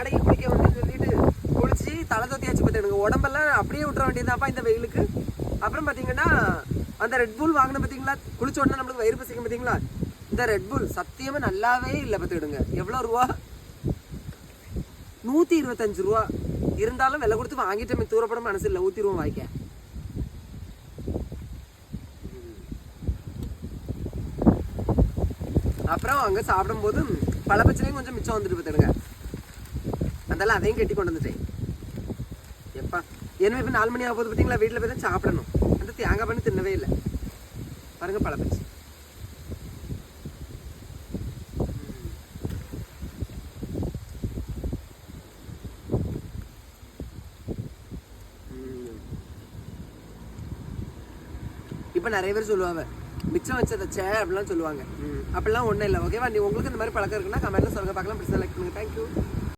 வாடகை குளிக்க வந்து சொல்லிட்டு குளிச்சு தலை தொத்தியாச்சு பார்த்துடுங்க. உடம்பெல்லாம் அப்படியே விட்டுற வேண்டியதாப்பா இந்த வெயிலுக்கு. அப்புறம் பார்த்தீங்கன்னா அந்த ரெட்புல் வாங்கின பார்த்தீங்களா, குளிச்ச உடனே நம்மளுக்கு வயிறு பசிக்கும் பார்த்தீங்களா, இந்த ரெட்புல் சத்தியமாக நல்லாவே இல்லை பார்த்துக்கிடுங்க. எவ்வளோ ரூபா? 125 ரூபா. இருந்தாலும் விலை கொடுத்து வாங்கிட்டோமே, தூரப்பட மனசு இல்லை, ஊற்றிடுவோம் வாய்க்க. அப்புறம் அங்கே சாப்பிடும்போது பழப்பச்சிலையும் கொஞ்சம் மிச்சம் வந்துட்டு பார்த்துடுங்க. அதெல்லாம் அதையும் கட்டி கொண்டு வந்துட்டேன். எப்பா என்ன இப்போ 4 மணி ஆக போது பார்த்தீங்களா, வீட்டில் போய் தான் சாப்பிடணும். அந்த தேங்காய் பண்ணி தின்னவே இல்லை பாருங்க, பழப்பச்சி. இப்போ நிறைய பேர் சொல்லுவாங்க மிச்சம் வச்சதச்சே அப்படிலாம் சொல்லுவாங்க. அப்படிலாம் ஒன்றும் இல்லை. ஓகேவா? நீ உங்களுக்கு இந்த மாதிரி பழக்கம் இருக்குன்னா கமெண்ட்ல சொல்லுங்க பார்க்கலாம். பிடிச்ச லைக் பண்ணுங்க. தேங்க்யூ.